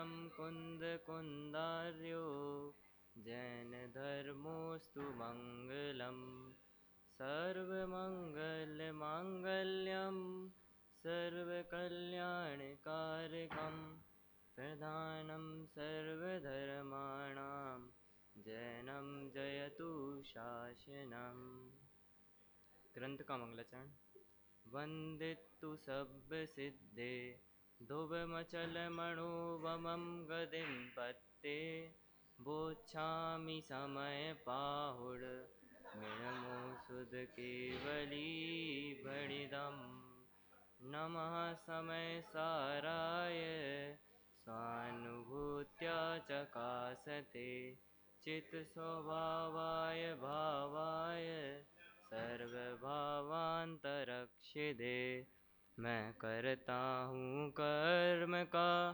मङ्गलं कुन्दकुन्दार्यो जैनधर्मोऽस्तु मङ्गलम् सर्वमङ्गलमाङ्गल्यं सर्वकल्याणकारकं प्रधानं सर्वधर्माणां जैनं जयतु शासनम्। ग्रंथ का मंगलाचरण। वंदितु सब सिद्धे ध्रुवमचलमणोवमं गदिं पत्ते बोच्छामि समय पाहुड मिणमो सुध केवली भणिदम्। नमः समय साराय स्वानुभूत्या चकासते चित स्वभावाय भावाय सर्वभावांतरक्षिदे। मैं करता हूँ कर्म का,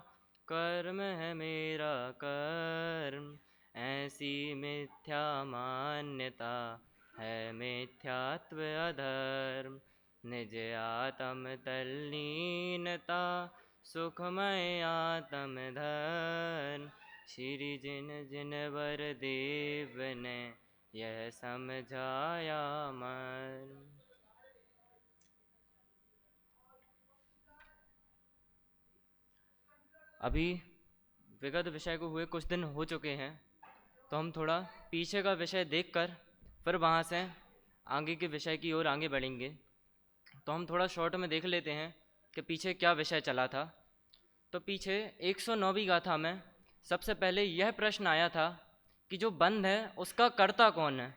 कर्म है मेरा कर्म, ऐसी मिथ्या मान्यता है मिथ्यात्व अधर्म। निज आत्म तल्लीनता सुखमय आत्म धर्म। श्री जिन जिन वर देव ने यह समझाया मन। अभी विगत विषय को हुए कुछ दिन हो चुके हैं, तो हम थोड़ा पीछे का विषय देखकर फिर वहाँ से आगे के विषय की ओर आगे बढ़ेंगे। तो हम थोड़ा शॉर्ट में देख लेते हैं कि पीछे क्या विषय चला था। तो पीछे 109वीं गाथा में सबसे पहले यह प्रश्न आया था कि जो बंध है उसका कर्ता कौन है।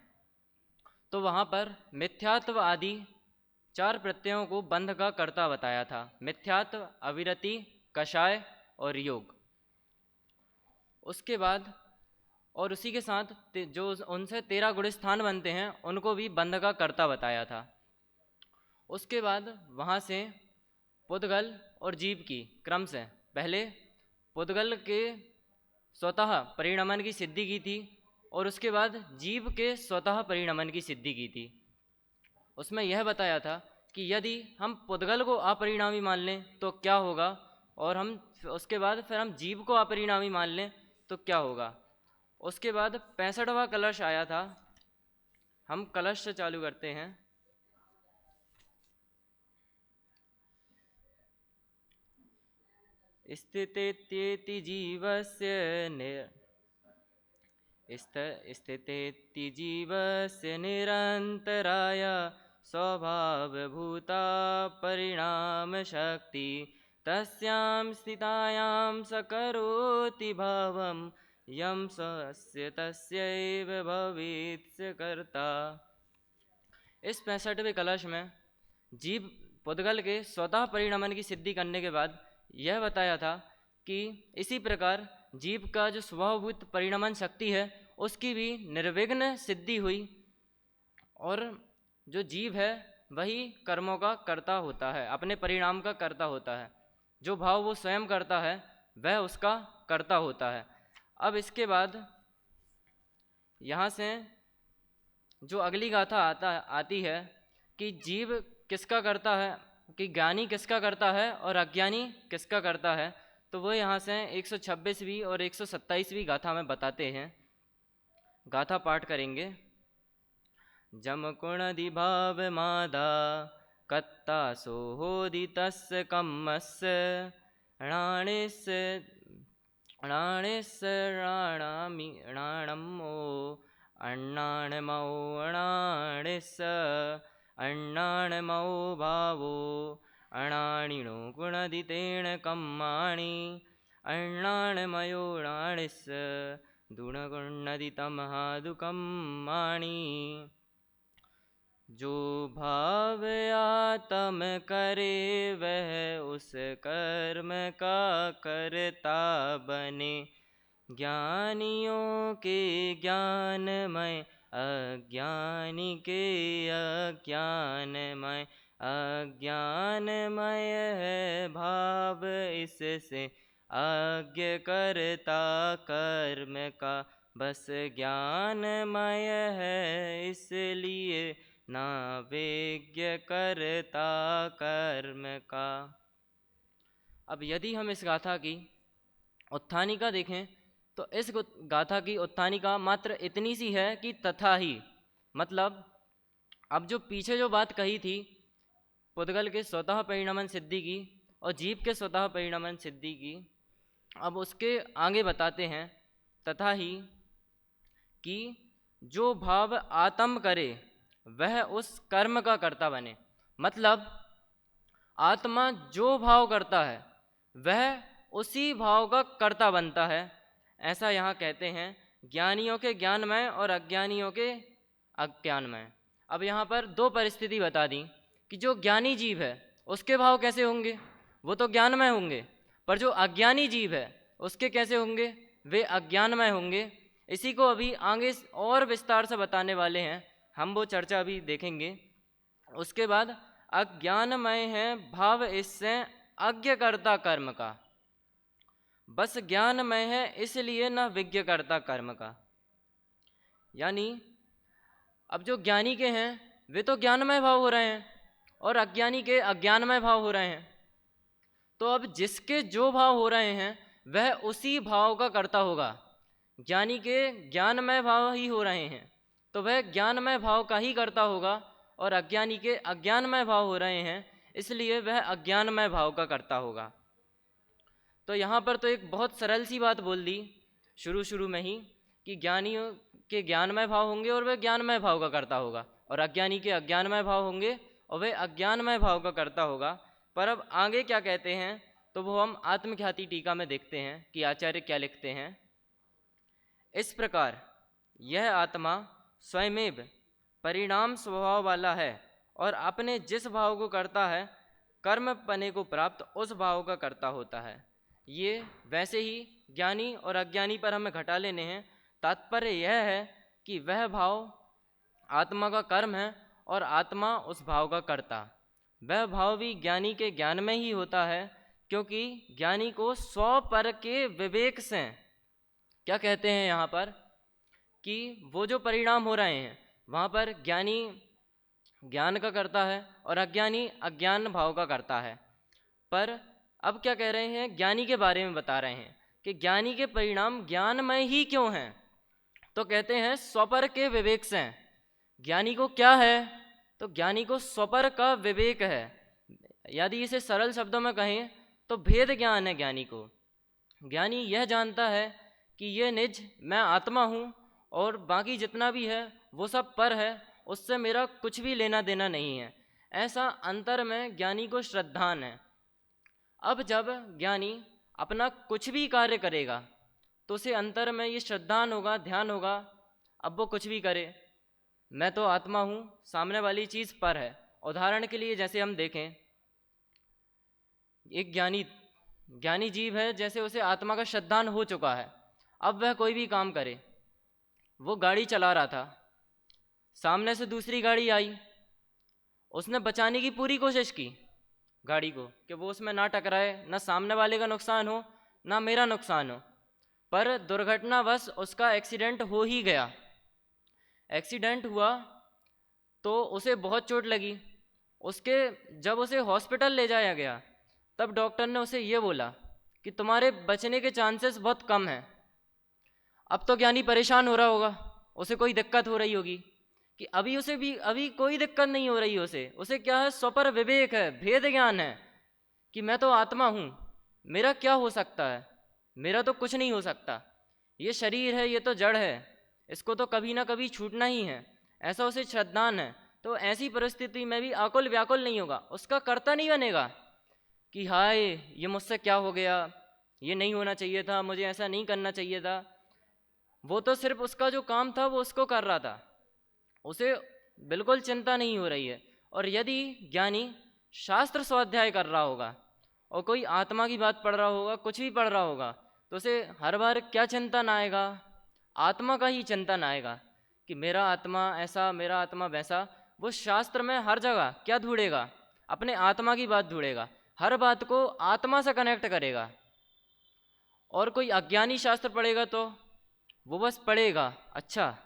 तो वहाँ पर मिथ्यात्व आदि 4 प्रत्ययों को बंध का कर्ता बताया था। मिथ्यात्व, अविरति, कषाय और योग। उसके बाद और उसी के साथ जो उनसे 13 गुण स्थान बनते हैं उनको भी बंध का कर्ता बताया था। उसके बाद वहाँ से पुद्गल और जीव की क्रम से पहले पुद्गल के स्वतः परिणमन की सिद्धि की थी और उसके बाद जीव के स्वतः परिणमन की सिद्धि की थी। उसमें यह बताया था कि यदि हम पुद्गल को अपरिणामी मान लें तो क्या होगा, और हम उसके बाद फिर हम जीव को अपरिणामी मान लें तो क्या होगा। उसके बाद 65वां कलश आया था। हम कलश से चालू करते हैं। स्थितेति जीवस्य स्थितेति जीवस्य निरन्तराय स्वभावभूता परिणामशक्ति तस्यां स्थितायां स करोति भावं यं स्वस्य तस्यैव भवेत्स्य कर्ता। इस 65वें कलश में जीव पुद्गल के स्वतः परिणमन की सिद्धि करने के बाद यह बताया था कि इसी प्रकार जीव का जो स्वभावभूत परिणमन शक्ति है उसकी भी निर्विघ्न सिद्धि हुई, और जो जीव है वही कर्मों का कर्ता होता है, अपने परिणाम का कर्ता होता है। जो भाव वो स्वयं करता है वह उसका कर्ता होता है। अब इसके बाद यहाँ से जो अगली गाथा आती है कि जीव किसका करता है, कि ज्ञानी किसका करता है और अज्ञानी किसका करता है। तो वो यहाँ से 126वीं और 127वीं गाथा में बताते हैं। गाथा पाठ करेंगे। जमकुणदि भाव मादा कत्ता सोहोदितस्य कम्मस्य णाणिस्सराणमो अण्णाणमौ अणाणिस्स अण्णाणमौ भावो अणाणिनो गुणदितेन कम्माणि अण्णाणमयोणाणिस्स दुणगुणदितमहादुकम्माणि। जो भाव आत्म करे वह उस कर्म का करता बने। ज्ञानियों के ज्ञानमय अज्ञानी के अज्ञानमय अज्ञानमय है भाव इससे अज्ञ करता कर्म का बस ज्ञानमय है इसलिए ना वेज्ञ करता कर्म का। अब यदि हम इस गाथा की उत्थानिका देखें तो इस गाथा की उत्थानिका मात्र इतनी सी है कि तथा ही, मतलब अब जो पीछे जो बात कही थी पुद्गल के स्वतः परिणमन सिद्धि की और जीव के स्वतः परिणमन सिद्धि की, अब उसके आगे बताते हैं तथा ही कि जो भाव आत्म करे वह उस कर्म का कर्ता बने। मतलब आत्मा जो भाव करता है वह उसी भाव का कर्ता बनता है, ऐसा यहाँ कहते हैं ज्ञानियों के ज्ञानमय और अज्ञानियों के अज्ञानमय। अब यहाँ पर दो परिस्थिति बता दी कि जो ज्ञानी जीव है उसके भाव कैसे होंगे, वो तो ज्ञानमय होंगे, पर जो अज्ञानी जीव है उसके कैसे होंगे, वे अज्ञानमय होंगे। इसी को अभी आगे और विस्तार से बताने वाले हैं, हम वो चर्चा अभी देखेंगे। उसके बाद अज्ञानमय है भाव इससे अज्ञ कर्ता कर्म का, बस ज्ञानमय है इसलिए न विज्ञ कर्ता कर्म का। यानी अब जो ज्ञानी के हैं वे तो ज्ञानमय भाव हो रहे हैं और अज्ञानी के अज्ञानमय भाव हो रहे हैं, तो अब जिसके जो भाव हो रहे हैं वह उसी भाव का कर्ता होगा। ज्ञानी के ज्ञानमय भाव ही हो रहे हैं तो वह ज्ञानमय भाव का ही कर्ता होगा, और अज्ञानी के अज्ञानमय भाव हो रहे हैं इसलिए वह अज्ञानमय भाव का कर्ता होगा। तो यहाँ पर तो एक बहुत सरल सी बात बोल दी शुरू में ही कि ज्ञानियों के ज्ञानमय भाव होंगे और वह ज्ञानमय भाव का कर्ता होगा, और अज्ञानी के अज्ञानमय भाव होंगे और वह अज्ञानमय भाव का कर्ता होगा। पर अब आगे क्या कहते हैं तो वो हम आत्मख्याति टीका में देखते हैं कि आचार्य क्या लिखते हैं। इस प्रकार यह आत्मा स्वयमेव परिणाम स्वभाव वाला है और अपने जिस भाव को करता है कर्म पने को प्राप्त उस भाव का कर्ता होता है। ये वैसे ही ज्ञानी और अज्ञानी पर हमें घटा लेने हैं। तात्पर्य यह है कि वह भाव आत्मा का कर्म है और आत्मा उस भाव का कर्ता। वह भाव भी ज्ञानी के ज्ञान में ही होता है, क्योंकि ज्ञानी को स्व पर के विवेक से क्या कहते हैं यहाँ पर कि वो जो परिणाम हो रहे हैं वहाँ पर ज्ञानी ज्ञान का करता है और अज्ञानी अज्ञान भाव का करता है। पर अब क्या कह रहे हैं, ज्ञानी के बारे में बता रहे हैं कि ज्ञानी के परिणाम ज्ञानमय ही क्यों हैं, तो कहते हैं स्वपर के विवेक से। ज्ञानी को क्या है, तो ज्ञानी को स्वपर का विवेक है। यदि इसे सरल शब्दों में कहें तो भेद ज्ञान है ज्ञानी को। ज्ञानी यह जानता है कि ये निज मैं आत्मा हूँ और बाकी जितना भी है वो सब पर है, उससे मेरा कुछ भी लेना देना नहीं है, ऐसा अंतर में ज्ञानी को श्रद्धान है। अब जब ज्ञानी अपना कुछ भी कार्य करेगा तो उसे अंतर में ये श्रद्धान होगा, ध्यान होगा। अब वो कुछ भी करे, मैं तो आत्मा हूँ, सामने वाली चीज़ पर है। उदाहरण के लिए जैसे हम देखें, एक ज्ञानी जीव है, जैसे उसे आत्मा का श्रद्धान हो चुका है। अब वह कोई भी काम करे, वो गाड़ी चला रहा था, सामने से दूसरी गाड़ी आई, उसने बचाने की पूरी कोशिश की गाड़ी को कि वो उसमें ना टकराए, ना सामने वाले का नुकसान हो ना मेरा नुकसान हो। पर दुर्घटनावश उसका एक्सीडेंट हो ही गया। एक्सीडेंट हुआ तो उसे बहुत चोट लगी। जब उसे हॉस्पिटल ले जाया गया तब डॉक्टर ने उसे ये बोला कि तुम्हारे बचने के चांसेस बहुत कम हैं। अब तो ज्ञानी परेशान हो रहा होगा, उसे कोई दिक्कत हो रही होगी कि अभी कोई दिक्कत नहीं हो रही है। उसे क्या है, स्वपर विवेक है, भेद ज्ञान है कि मैं तो आत्मा हूँ, मेरा क्या हो सकता है, मेरा तो कुछ नहीं हो सकता। ये शरीर है, ये तो जड़ है, इसको तो कभी ना कभी छूटना ही है, ऐसा उसे श्रद्धान है। तो ऐसी परिस्थिति में भी आकुल व्याकुल नहीं होगा, उसका कर्ता नहीं बनेगा कि हाय ये मुझसे क्या हो गया, ये नहीं होना चाहिए था, मुझे ऐसा नहीं करना चाहिए था। वो तो सिर्फ उसका जो काम था वो उसको कर रहा था, उसे बिल्कुल चिंता नहीं हो रही है। और यदि ज्ञानी शास्त्र स्वाध्याय कर रहा होगा और कोई आत्मा की बात पढ़ रहा होगा, कुछ भी पढ़ रहा होगा, तो उसे हर बार क्या चिंतन आएगा, आत्मा का ही चिंतन आएगा कि मेरा आत्मा ऐसा, मेरा आत्मा वैसा। वो शास्त्र में हर जगह क्या ढूंढेगा, अपने आत्मा की बात ढूंढेगा, हर बात को आत्मा से कनेक्ट करेगा। और कोई अज्ञानी शास्त्र पढ़ेगा तो वो बस पढ़ेगा, अच्छा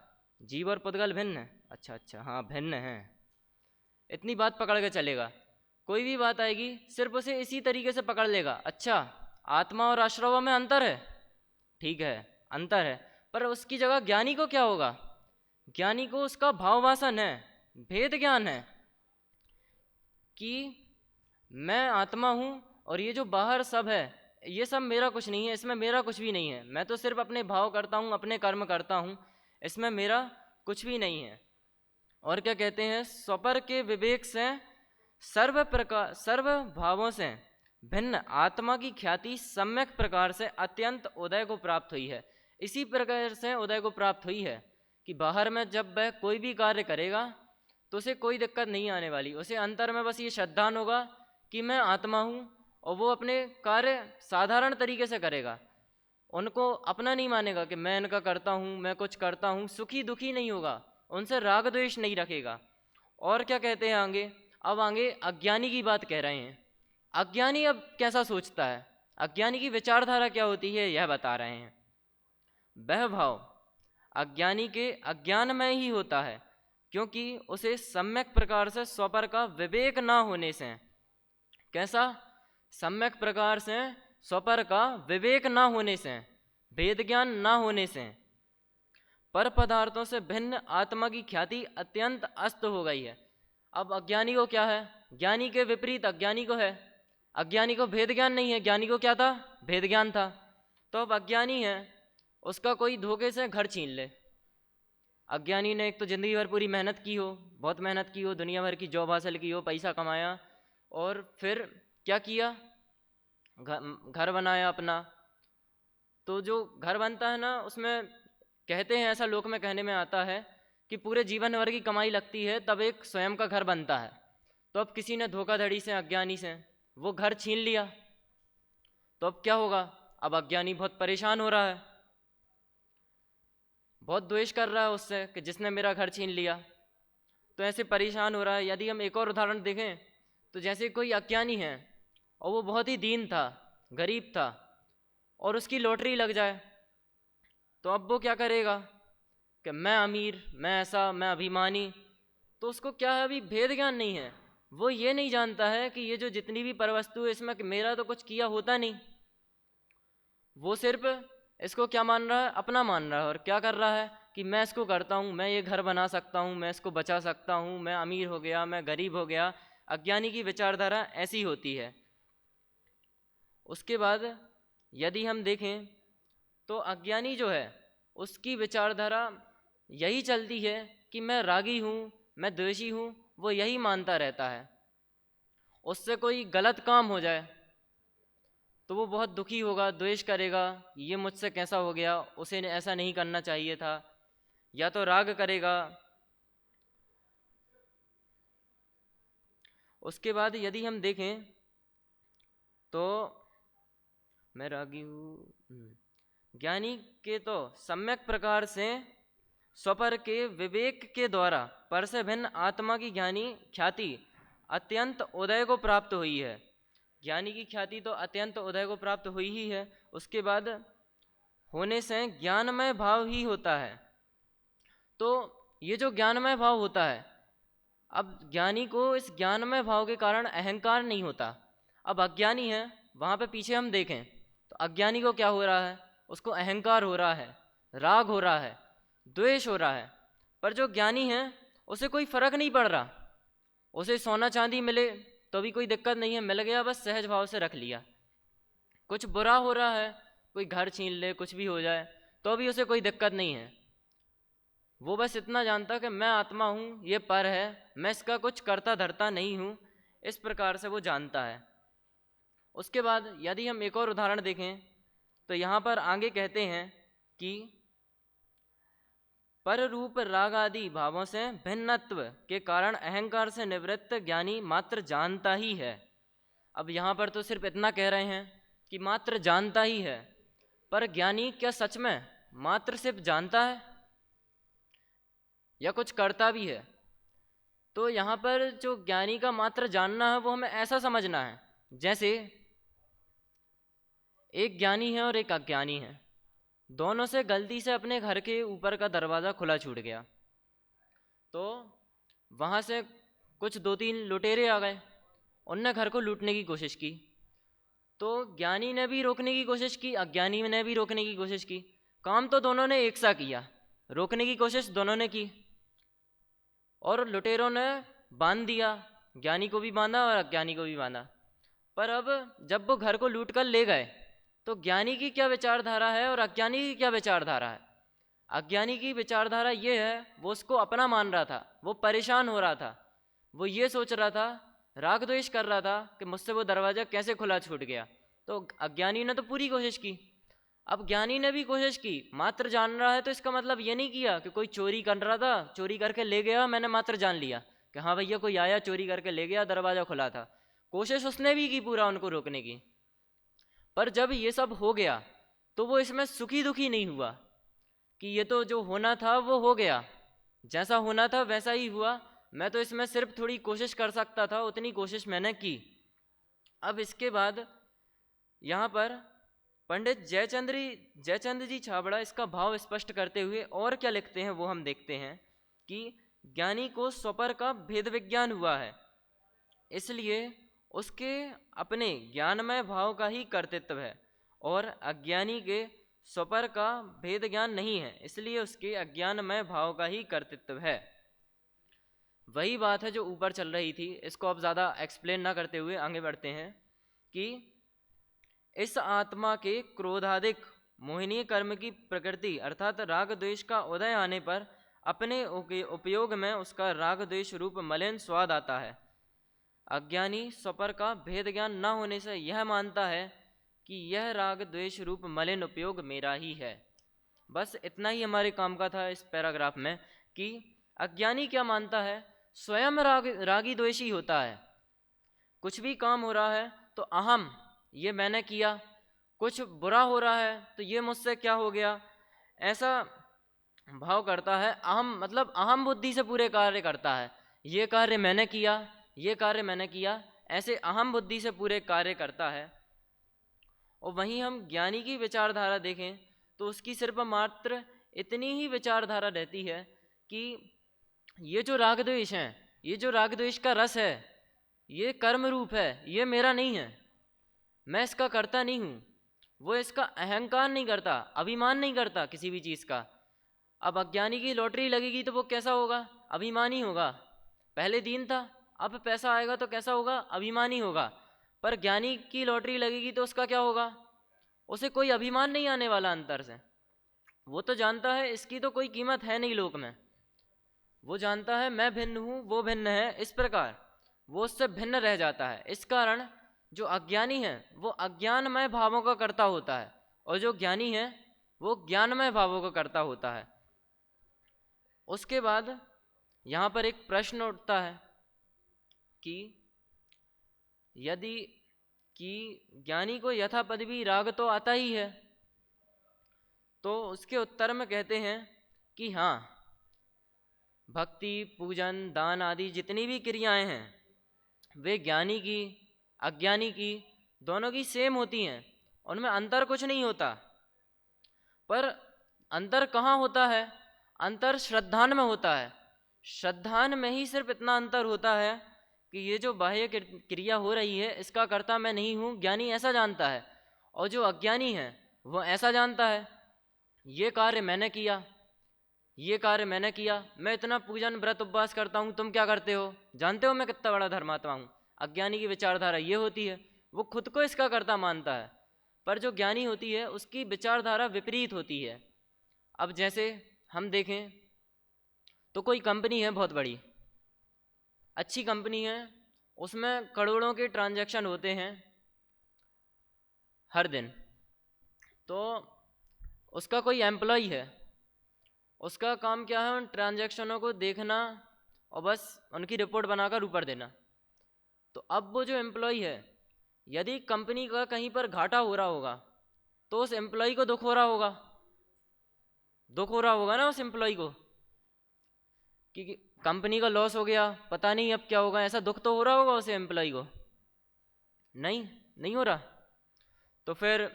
जीव और पुद्गल भिन्न है, अच्छा हाँ भिन्न है, इतनी बात पकड़ के चलेगा। कोई भी बात आएगी सिर्फ उसे इसी तरीके से पकड़ लेगा, अच्छा आत्मा और आश्रव में अंतर है, ठीक है, अंतर है। पर उसकी जगह ज्ञानी को क्या होगा? ज्ञानी को उसका भाववासन है, भेद ज्ञान है कि मैं आत्मा हूँ और ये जो बाहर सब है ये सब मेरा कुछ नहीं है, इसमें मेरा कुछ भी नहीं है, मैं तो सिर्फ अपने भाव करता हूँ, अपने कर्म करता हूँ, इसमें मेरा कुछ भी नहीं है। और क्या कहते हैं, स्वपर के विवेक से सर्व भावों से भिन्न आत्मा की ख्याति सम्यक प्रकार से अत्यंत उदय को प्राप्त हुई है। इसी प्रकार से उदय को प्राप्त हुई है कि बाहर में जब वह कोई भी कार्य करेगा तो उसे कोई दिक्कत नहीं आने वाली, उसे अंतर में बस ये श्रद्धान होगा कि मैं आत्मा हूँ, और वो अपने कार्य साधारण तरीके से करेगा, उनको अपना नहीं मानेगा कि मैं इनका करता हूँ, मैं कुछ करता हूँ, सुखी दुखी नहीं होगा, उनसे राग द्वेष नहीं रखेगा। और क्या कहते हैं आगे, अब आगे अज्ञानी की बात कह रहे हैं। अज्ञानी अब कैसा सोचता है, अज्ञानी की विचारधारा क्या होती है, यह बता रहे हैं। वह भाव अज्ञानी के अज्ञान में ही होता है, क्योंकि उसे सम्यक प्रकार से स्वपर का विवेक ना होने से। कैसा? सम्यक प्रकार से स्वपर का विवेक ना होने से, भेद ज्ञान ना होने से पर पदार्थों से भिन्न आत्मा की ख्याति अत्यंत अस्त हो गई है। अब अज्ञानी को क्या है? ज्ञानी के विपरीत अज्ञानी को है। अज्ञानी को भेद ज्ञान नहीं है, ज्ञानी को क्या था? भेद ज्ञान था। तो अब अज्ञानी है, उसका कोई धोखे से घर छीन ले। अज्ञानी ने एक तो ज़िंदगी भर पूरी मेहनत की हो, बहुत मेहनत की हो, दुनिया भर की जॉब हासिल की हो, पैसा कमाया, और फिर क्या किया? घर बनाया अपना। तो जो घर बनता है ना, उसमें कहते हैं, ऐसा लोक में कहने में आता है कि पूरे जीवन भर की कमाई लगती है तब एक स्वयं का घर बनता है। तो अब किसी ने धोखाधड़ी से, अज्ञानी से वो घर छीन लिया, तो अब क्या होगा? अब अज्ञानी बहुत परेशान हो रहा है, बहुत द्वेष कर रहा है उससे कि जिसने मेरा घर छीन लिया, तो ऐसे परेशान हो रहा है। यदि हम एक और उदाहरण देखें तो जैसे कोई अज्ञानी है और वो बहुत ही दीन था, गरीब था, और उसकी लॉटरी लग जाए, तो अब वो क्या करेगा कि मैं अमीर, मैं ऐसा, मैं अभिमानी। तो उसको क्या है, अभी भेद ज्ञान नहीं है, वो ये नहीं जानता है कि ये जो जितनी भी परवस्तु है इसमें मेरा तो कुछ किया होता नहीं। वो सिर्फ इसको क्या मान रहा है? अपना मान रहा है। और क्या कर रहा है कि मैं इसको करता हूँ, मैं ये घर बना सकता हूँ, मैं इसको बचा सकता हूँ, मैं अमीर हो गया, मैं गरीब हो गया। अज्ञानी की विचारधारा ऐसी होती है। उसके बाद यदि हम देखें तो अज्ञानी जो है उसकी विचारधारा यही चलती है कि मैं रागी हूँ, मैं द्वेषी हूँ, वो यही मानता रहता है। उससे कोई गलत काम हो जाए तो वो बहुत दुखी होगा, द्वेष करेगा, ये मुझसे कैसा हो गया, उसे ऐसा नहीं करना चाहिए था, या तो राग करेगा। उसके बाद यदि हम देखें तो मैं रागी हूँ, ज्ञानी के तो सम्यक प्रकार से स्वपर के विवेक के द्वारा पर से भिन्न आत्मा की ज्ञानी ख्याति अत्यंत उदय को प्राप्त हुई है। ज्ञानी की ख्याति तो अत्यंत उदय को प्राप्त हुई ही है। उसके बाद होने से ज्ञानमय भाव ही होता है। तो ये जो ज्ञानमय भाव होता है, अब ज्ञानी को इस ज्ञानमय भाव के कारण अहंकार नहीं होता। अब अज्ञानी है, वहाँ पे पीछे हम देखें तो अज्ञानी को क्या हो रहा है? उसको अहंकार हो रहा है, राग हो रहा है, द्वेष हो रहा है। पर जो ज्ञानी है उसे कोई फर्क नहीं पड़ रहा, उसे सोना चांदी मिले तो भी कोई दिक्कत नहीं है, मिल गया, बस सहज भाव से रख लिया। कुछ बुरा हो रहा है, कोई घर छीन ले, कुछ भी हो जाए, तो भी उसे कोई दिक्कत नहीं है। वो बस इतना जानता कि मैं आत्मा हूँ, ये पर है, मैं इसका कुछ करता धरता नहीं हूँ, इस प्रकार से वो जानता है। उसके बाद यदि हम एक और उदाहरण देखें तो यहाँ पर आगे कहते हैं कि पर रूप राग आदि भावों से भिन्नत्व के कारण अहंकार से निवृत्त ज्ञानी मात्र जानता ही है। अब यहाँ पर तो सिर्फ इतना कह रहे हैं कि मात्र जानता ही है, पर ज्ञानी क्या सच में मात्र सिर्फ जानता है या कुछ करता भी है? तो यहाँ पर जो ज्ञानी का मात्र जानना है वो हमें ऐसा समझना है जैसे एक ज्ञानी है और एक अज्ञानी है, दोनों से गलती से अपने घर के ऊपर का दरवाज़ा खुला छूट गया, तो वहाँ से कुछ 2-3 लुटेरे आ गए, उनने घर को लूटने की कोशिश की। तो ज्ञानी ने भी रोकने की कोशिश की, अज्ञानी ने भी रोकने की कोशिश की। काम तो दोनों ने एक सा किया, रोकने की कोशिश दोनों ने की, और लुटेरों ने बांध दिया, ज्ञानी को भी बांधा और अज्ञानी को भी बांधा। पर अब जब वो घर को लूट कर ले गए तो ज्ञानी की क्या विचारधारा है और अज्ञानी की क्या विचारधारा है? अज्ञानी की विचारधारा ये है, वो उसको अपना मान रहा था, वो परेशान हो रहा था, वो ये सोच रहा था, राग द्वेष कर रहा था कि मुझसे वो दरवाज़ा कैसे खुला छूट गया। तो अज्ञानी ने तो पूरी कोशिश की। अब ज्ञानी ने भी कोशिश की, मात्र जान रहा है तो इसका मतलब ये नहीं किया कि कोई चोरी कर रहा था, चोरी करके ले गया, मैंने मात्र जान लिया कि हाँ भैया कोई आया चोरी करके ले गया, दरवाज़ा खुला था। कोशिश उसने भी की पूरा उनको रोकने की। पर जब ये सब हो गया तो वो इसमें सुखी दुखी नहीं हुआ कि ये तो जो होना था वो हो गया, जैसा होना था वैसा ही हुआ, मैं तो इसमें सिर्फ थोड़ी कोशिश कर सकता था, उतनी कोशिश मैंने की। अब इसके बाद यहाँ पर पंडित जयचंद जी छाबड़ा इसका भाव स्पष्ट करते हुए और क्या लिखते हैं वो हम देखते हैं कि ज्ञानी को स्वपर का भेद विज्ञान हुआ है, इसलिए उसके अपने ज्ञानमय भाव का ही कर्तृत्व है, और अज्ञानी के स्वपर का भेद ज्ञान नहीं है, इसलिए उसके अज्ञानमय भाव का ही कर्तृत्व है। वही बात है जो ऊपर चल रही थी, इसको अब ज़्यादा एक्सप्लेन ना करते हुए आगे बढ़ते हैं कि इस आत्मा के क्रोधादिक मोहिनीय कर्म की प्रकृति अर्थात राग द्वेष का उदय आने पर अपने उपयोग में उसका राग द्वेष रूप मलिन स्वाद आता है। अज्ञानी स्वपर का भेद ज्ञान न होने से यह मानता है कि यह राग द्वेष रूप मलिन उपयोग मेरा ही है। बस इतना ही हमारे काम का था इस पैराग्राफ में कि अज्ञानी क्या मानता है, स्वयं रागी द्वेषी होता है। कुछ भी काम हो रहा है तो अहम, ये मैंने किया, कुछ बुरा हो रहा है तो ये मुझसे क्या हो गया, ऐसा भाव करता है। अहम मतलब अहम बुद्धि से पूरे कार्य करता है, ये कार्य मैंने किया, ये कार्य मैंने किया, ऐसे अहम बुद्धि से पूरे कार्य करता है। और वहीं हम ज्ञानी की विचारधारा देखें तो उसकी सिर्फ मात्र इतनी ही विचारधारा रहती है कि ये जो राग द्वेष है, ये जो राग द्वेष का रस है, ये कर्म रूप है, ये मेरा नहीं है, मैं इसका करता नहीं हूँ। वो इसका अहंकार नहीं करता, अभिमान नहीं करता किसी भी चीज़ का। अब अज्ञानी की लॉटरी लगेगी तो वो कैसा होगा, अभिमानी होगा। पहले दिन था, अब पैसा आएगा तो कैसा होगा, अभिमानी होगा। पर ज्ञानी की लॉटरी लगेगी तो उसका क्या होगा, उसे कोई अभिमान नहीं आने वाला अंतर से। वो तो जानता है इसकी तो कोई कीमत है नहीं लोक में, वो जानता है मैं भिन्न हूँ वो भिन्न है, इस प्रकार वो उससे भिन्न रह जाता है। इस कारण जो अज्ञानी है वो अज्ञानमय भावों का कर्ता होता है, और जो ज्ञानी है वो ज्ञानमय भावों का कर्ता होता है। उसके बाद यहाँ पर एक प्रश्न उठता है कि यदि कि ज्ञानी को यथापद भी राग तो आता ही है, तो उसके उत्तर में कहते हैं कि हाँ, भक्ति पूजन दान आदि जितनी भी क्रियाएं हैं वे ज्ञानी की अज्ञानी की दोनों की सेम होती हैं, उनमें अंतर कुछ नहीं होता। पर अंतर कहाँ होता है, अंतर श्रद्धान में होता है। श्रद्धान में ही सिर्फ इतना अंतर होता है कि ये जो बाह्य क्रिया हो रही है इसका कर्ता मैं नहीं हूँ, ज्ञानी ऐसा जानता है, और जो अज्ञानी है वो ऐसा जानता है, ये कार्य मैंने किया, ये कार्य मैंने किया, मैं इतना पूजन व्रत उपवास करता हूँ, तुम क्या करते हो, जानते हो मैं कितना बड़ा धर्मात्मा हूँ। अज्ञानी की विचारधारा ये होती है, वो खुद को इसका कर्ता मानता है। पर जो ज्ञानी होती है उसकी विचारधारा विपरीत होती है। अब जैसे हम देखें तो कोई कंपनी है, बहुत बड़ी अच्छी कंपनी है, उसमें करोड़ों के ट्रांजैक्शन होते हैं हर दिन। तो उसका कोई एम्प्लॉय है, उसका काम क्या है, उन ट्रांजैक्शनों को देखना और बस उनकी रिपोर्ट बनाकर ऊपर देना। तो अब वो जो एम्प्लॉय है, यदि कंपनी का कहीं पर घाटा हो रहा होगा तो उस एम्प्लॉय को दुख हो रहा होगा, दुख हो रहा होगा ना उस एम्प्लॉय को कि कंपनी का लॉस हो गया, पता नहीं अब क्या होगा, ऐसा दुख तो हो रहा होगा उस एम्प्लॉय को, नहीं हो रहा। तो फिर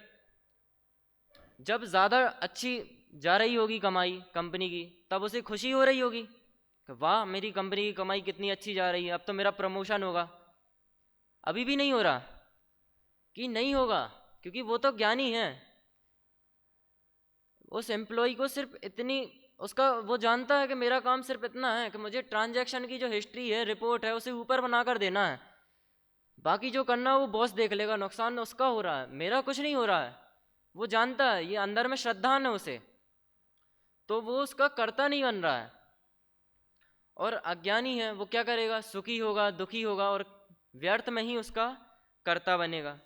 जब ज़्यादा अच्छी जा रही होगी कमाई कंपनी की, तब उसे खुशी हो रही होगी कि वाह मेरी कंपनी की कमाई कितनी अच्छी जा रही है, अब तो मेरा प्रमोशन होगा। अभी भी नहीं हो रहा कि नहीं होगा, क्योंकि वो तो ज्ञानी है। उस एम्प्लॉय को सिर्फ इतनी, उसका वो जानता है कि मेरा काम सिर्फ इतना है कि मुझे ट्रांजैक्शन की जो हिस्ट्री है, रिपोर्ट है, उसे ऊपर बनाकर देना है। बाकी जो करना है वो बॉस देख लेगा, नुकसान उसका हो रहा है, मेरा कुछ नहीं हो रहा है। वो जानता है, ये अंदर में श्रद्धा है उसे, तो वो उसका कर्ता नहीं बन रहा है। और अज्ञानी है, वो क्या करेगा, सुखी होगा, दुखी होगा, और व्यर्थ में ही उसका कर्ता बनेगा।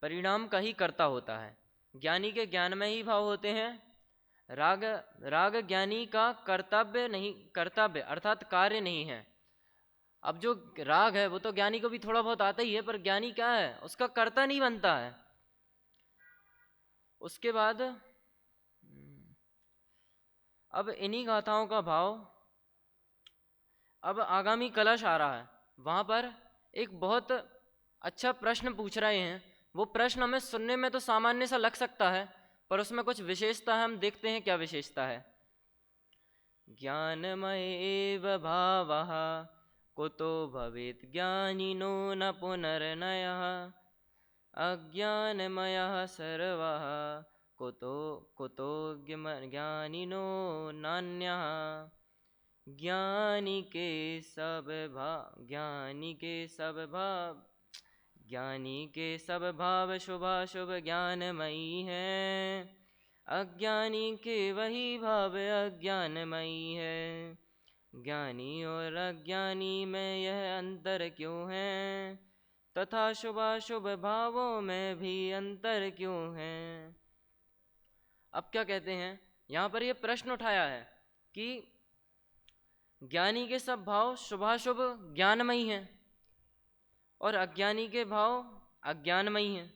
परिणाम का ही कर्ता होता है। ज्ञानी के ज्ञान में ही भाव होते हैं। राग राग ज्ञानी का कर्तव्य नहीं, कर्तव्य अर्थात कार्य नहीं है। अब जो राग है वो तो ज्ञानी को भी थोड़ा बहुत आता ही है, पर ज्ञानी क्या है, उसका कर्ता नहीं बनता है। उसके बाद अब इन्हीं गाथाओं का भाव, अब आगामी कलश आ रहा है, वहां पर एक बहुत अच्छा प्रश्न पूछ रहे हैं। वो प्रश्न हमें सुनने में तो सामान्य सा लग सकता है, पर उसमें कुछ विशेषता है, हम देखते हैं क्या विशेषता है। ज्ञानमय एव भावः कुतो भवेत् ज्ञानिनो न पुनर्नयः, अज्ञानमयः सर्वः कुतो कुतो ज्ञानिनो नान्यः। ज्ञानी के सब भाव, ज्ञानी के सब भाव शुभाशुभ ज्ञानमयी हैं, अज्ञानी के वही भाव अज्ञानमयी है। ज्ञानी और अज्ञानी में यह अंतर क्यों है, तथा शुभाशुभ भावों में भी अंतर क्यों है। अब क्या कहते हैं, यहाँ पर यह प्रश्न उठाया है कि ज्ञानी के सब भाव शुभाशुभ ज्ञानमयी हैं और अज्ञानी के भाव अज्ञानमयी हैं।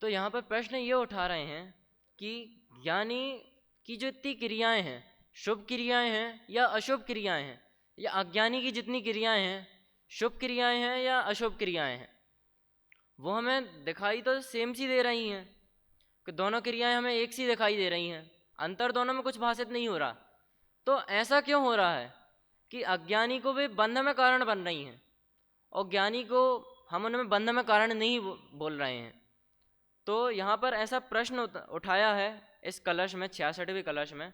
तो यहाँ पर प्रश्न ये उठा रहे हैं कि ज्ञानी की जो इतनी क्रियाएं हैं, शुभ क्रियाएं हैं या अशुभ क्रियाएं हैं, या अज्ञानी की जितनी क्रियाएं हैं, शुभ क्रियाएं हैं या अशुभ क्रियाएं हैं, वो हमें दिखाई तो सेम सी दे रही हैं, कि दोनों क्रियाएं हमें एक सी दिखाई दे रही हैं, अंतर दोनों में कुछ भाषित नहीं हो रहा। तो ऐसा क्यों हो रहा है कि अज्ञानी को वे बंध में कारण बन रही हैं और ज्ञानी को हम उनमें बंध में कारण नहीं बोल रहे हैं। तो यहाँ पर ऐसा प्रश्न उठाया है इस कलश में, 66वें कलश में।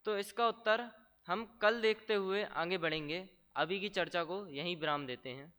तो इसका उत्तर हम कल देखते हुए आगे बढ़ेंगे। अभी की चर्चा को यहीं विराम देते हैं।